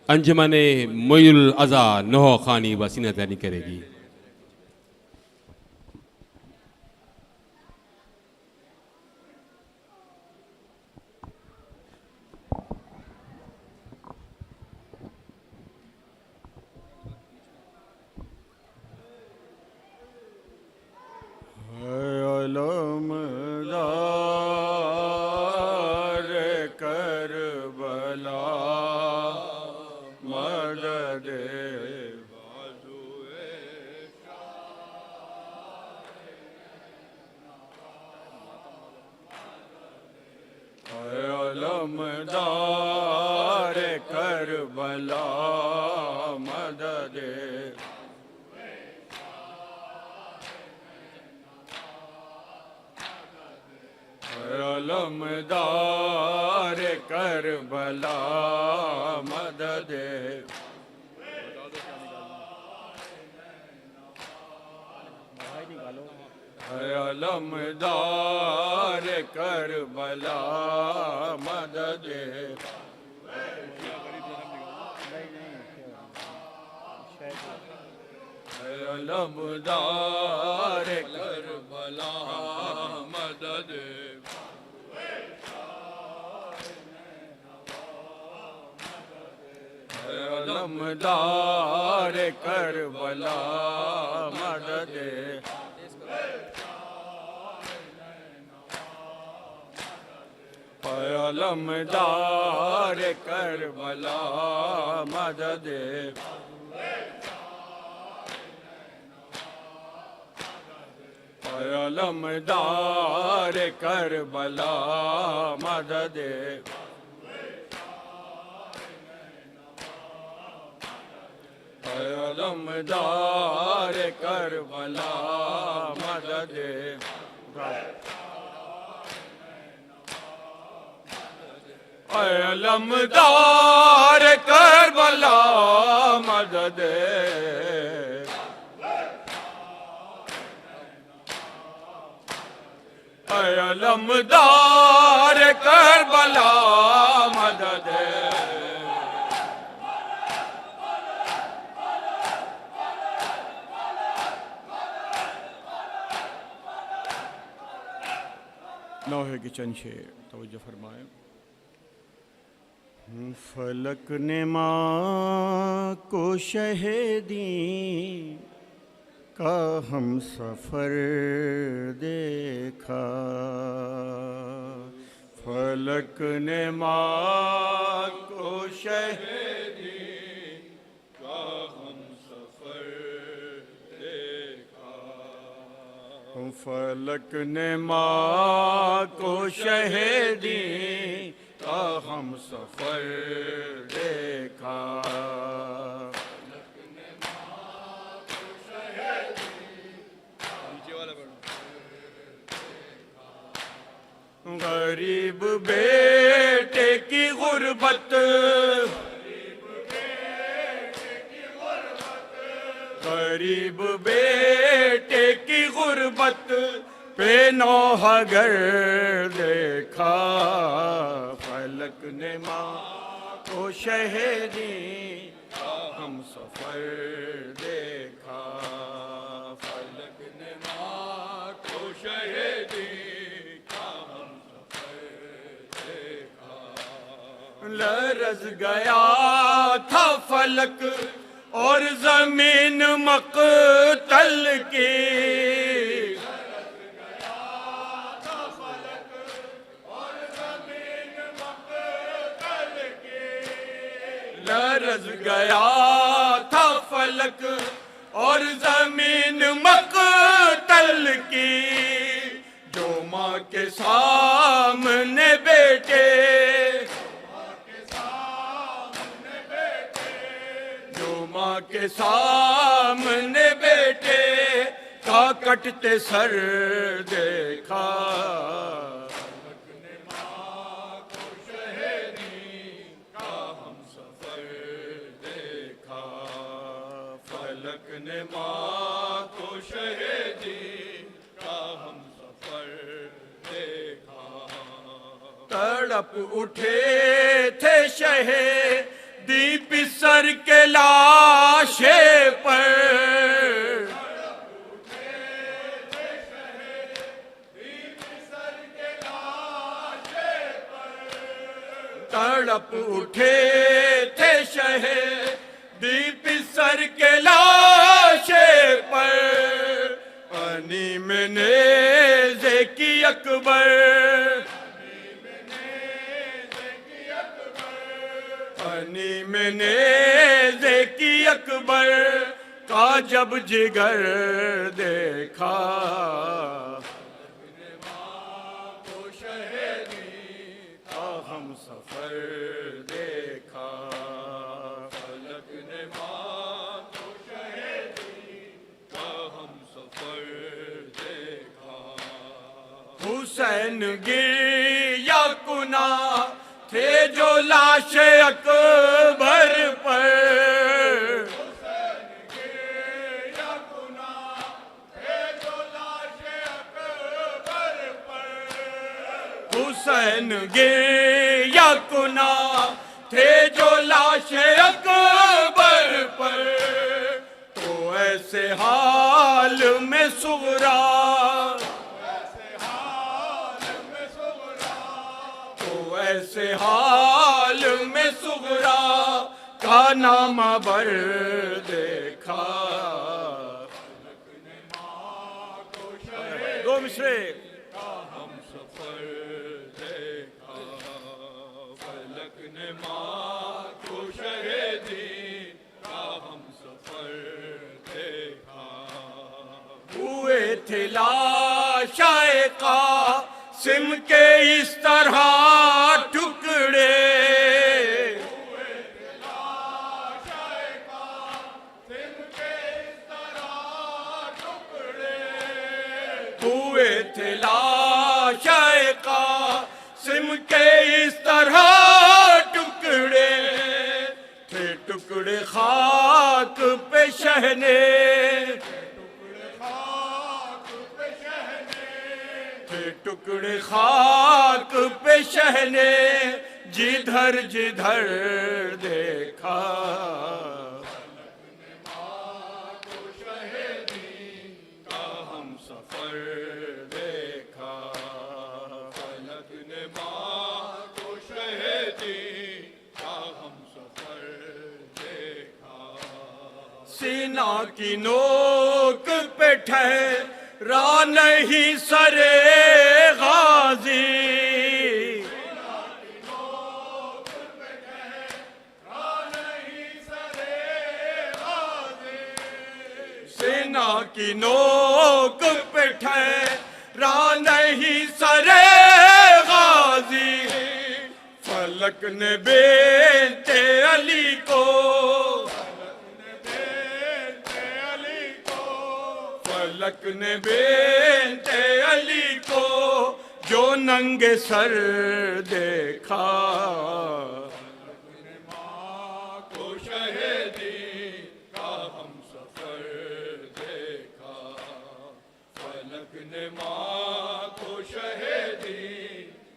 अंजमने मोयुल अज़ा नहो खानी वसीना तैयारी करेगी। अलमदार करबला मदद अलमदार करबला मदद अलमदार करबला मदद अलमदार करबला मदद अलमदार करबला मदद अलमदार करबला मदद अलमदार करबला मदद अलमदार करबला मदद अलमदार करबला मदद अलमदार करबला मदद नौहे की चंद शेर तवज्जो फरमाएं। फलक ने माँ को शहीदी का हम सफ़र देखा। फलक ने माँ को शहीदी का हम सफ़र देखा। फलक ने माँ को शहीदी का हम सफ़र देखा। गरीब बेटे की गुर्बत, गरीब बेटे की गुर्बत पे नौहगर देखा। फलक ने माँ को शहीदी का हम सफ़र देखा। फलक ने माँ को शहीदी का हम सफ़र देखा। लरज़ गया था फलक और ज़मीन मक़तल की। लरज़ गया था फलक और ज़मीन मक़तल की। जो माँ के सामने बेटे, जो माँ के सामने बेटे का कटते सर देखा। ने माँ को शहीदी का हम सफ़र देखा। तड़प उठे थे शहीदी दीप सर के लाशे पर, तड़प उठे थे शहे दीप सर के लाशे पर, पानी में नेज़े की अकबर, पानी में नेज़े की अकबर का जब जिगर देखा, हम सफर देखा, फलक ने माँ को शहीदी का हम सफर देखा। हुसैन गिर कुना थे जो लाश अकबर पर, हुसैन गिर कुना थे जो लाश अकबर पर, तो ऐसे हाल में सुगरा, तो ऐसे हाल में सुगरा का नाम बर देखा। दो मिसरे हम सफर देखा, फलक ने माँ को शहीदी का हम सफर देखा। हुए थे लाशाए कासिम के इस तरह टुकड़े, हुए थे लाशाए कासिम के इस तरह टुकड़े, थे टुकड़े खाक पे शहने, थे टुकड़े खाक पे शहने, जिधर जिधर देखा। सफर देखा, फलक ने माँ को शहीदी का हम सफर देखा। सीना की नोक पे ठहरा नहीं सरे गाजी, सेना की नोक पे ठहरा नहीं सरे गाजी, फलक ने बेटे अली को, फलक ने बेटे अली को जो नंगे सर देखा। ने माँ को शहीदी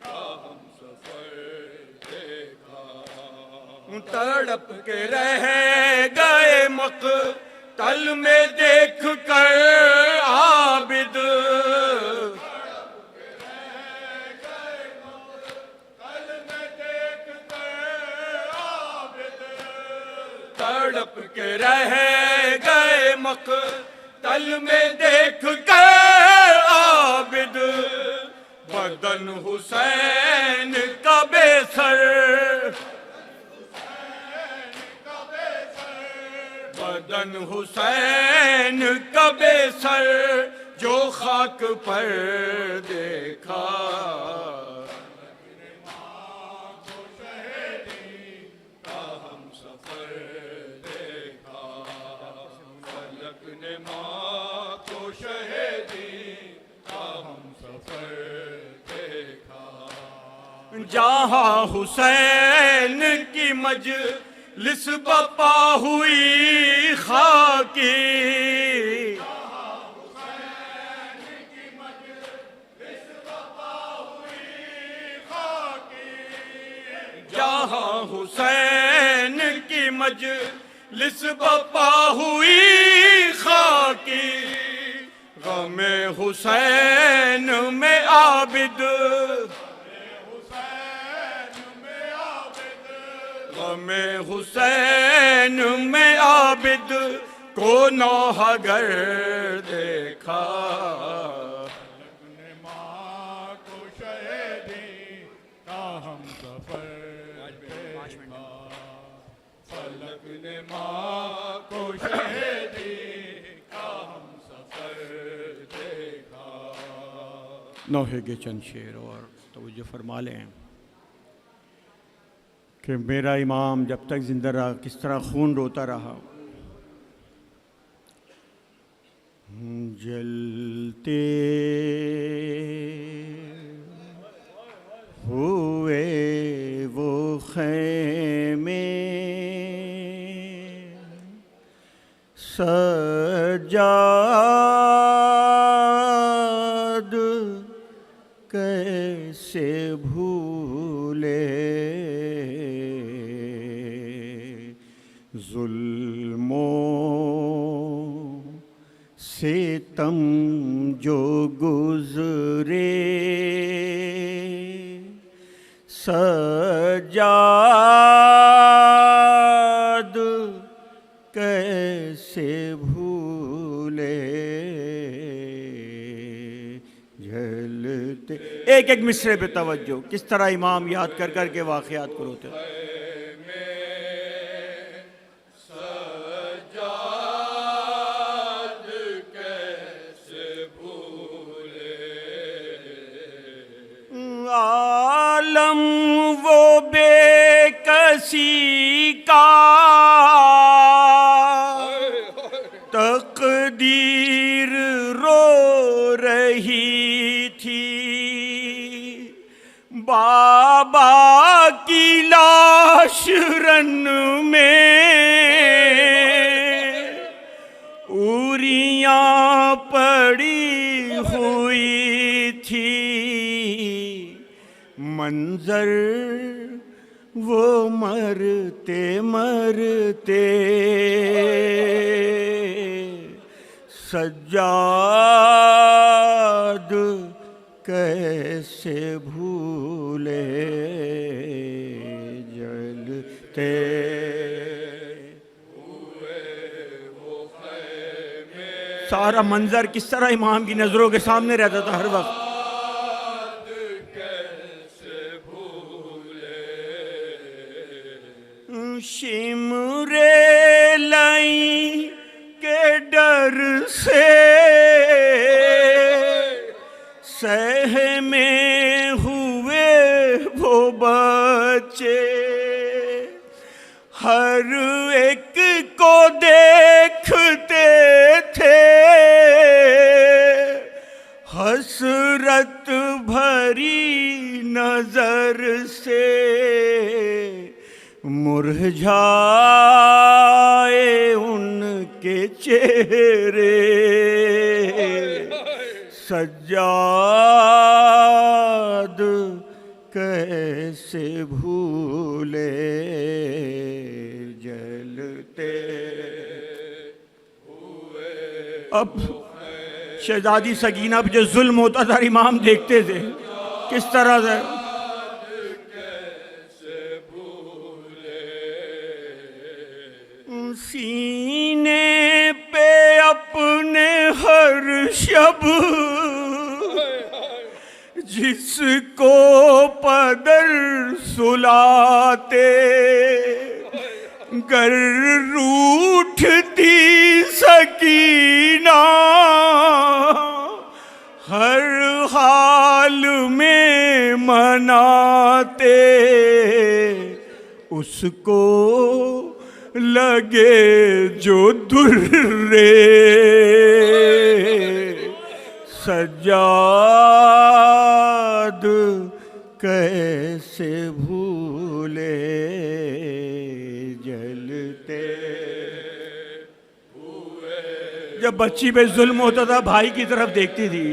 का हम सफर देखा। तड़प के रह गए मक़तल में देख कर आबिद, तड़प के रह गए मक़तल में देख कर आबिद, बदन हुसैन का बेसर, बदन हुसैन का बेसर जो खाक पर देखा। हम सफर देखा, फलक ने माँ को शहीदी का हम सफर देखा। जहाँ हुसैन की मजलिस बपा हुई खाकी, जहाँ हुसैन की मजलिस बपा हुई खाकी, गमे हुसैन में आबिद, गमे हुसैन में आबिद को नौहगर देखा। माँ को शहीदी का हम सफर देखा, फलक ने माँ को शहीदी का हम सफर देखा। नौहे के चंद शेर और तवज्जो फरमा लें कि मेरा इमाम जब तक जिंदा रहा किस तरह खून रोता रहा। जलते हुए वो ख़ैमे सजाद कैसे भूले, जुल्मों सितम जो गुज़रे सजाद कैसे भूले। झलते एक एक मिसरे पे तवज्जो, किस तरह इमाम याद कर कर के वाक़यात को रोते। आलम वो बेकसी का तकदीर रो रही थी, बाबा की लाश रन में उरियां पड़ी हुई थी। मंजर वो मरते मरते सज्जाद कैसे भूले। जलते सारा मंजर किस तरह इमाम की नजरों के सामने रहता था हर वक्त। शिमरे लाई के डर से सहमे हुए वो बच्चे, हर एक को देखते थे हसरत भरी नजर से। मुरझाए उनके चेहरे सज्जाद कैसे भूले। जलते हुए अब शहजादी सकीना पे जो जुल्म होता था इमाम देखते थे किस तरह से। सीने पे अपने हर शब जिसको पदर सुलाते, गर रूठती सकीना हर हाल में मनाते, उसको लगे जो दुर्रे सज्जाद कैसे भूले। जलते हुए जब बच्ची पे जुल्म होता था भाई की तरफ देखती थी।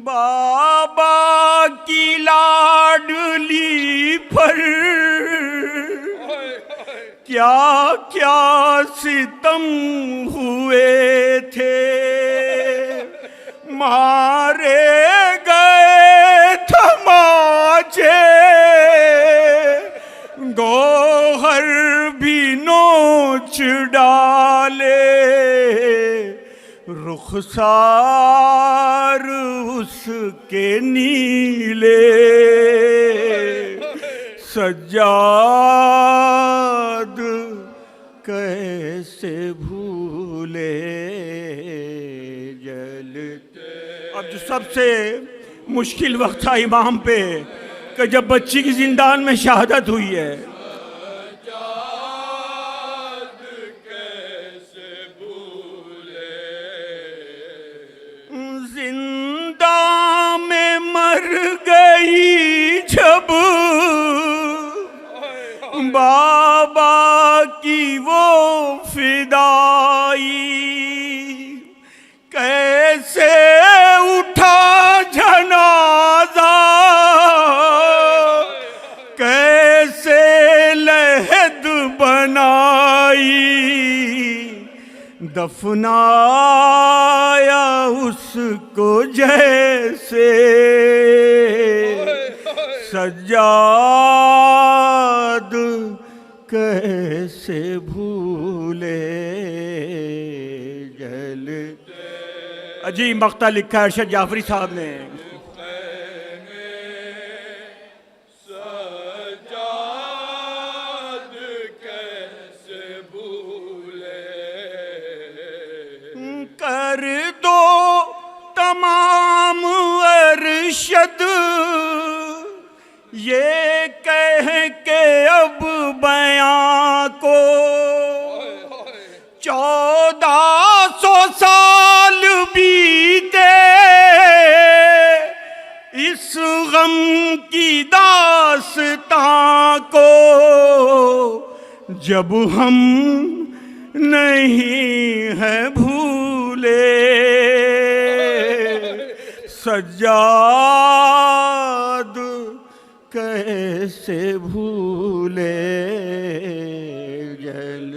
बाबा की लाडली पर क्या क्या सितम हुए थे, मारे गए तमाचे, गौहर भी नोच डाले, रुखसार उसके नीले, सज्जाद कैसे भूले जलते। अब जो सबसे मुश्किल वक्त था इमाम पे कि जब बच्ची की जिंदान में शहादत हुई है, जिंदा में मर गई जब बाबा की वो फिदाई, कैसे उठा जनाजा, कैसे लहद बनाई, दफनाया उसको जैसे सज्जाद कैसे भूले जलते। अजीब मक्ता लिखा है अरशद जाफरी साहब ने। कर दो तमाम अरशद ये कह के अब बयां को, 1400 साल बीते इस गम की दास्तां को, जब हम नहीं है भूले सज्जाद कैसे भूले जल।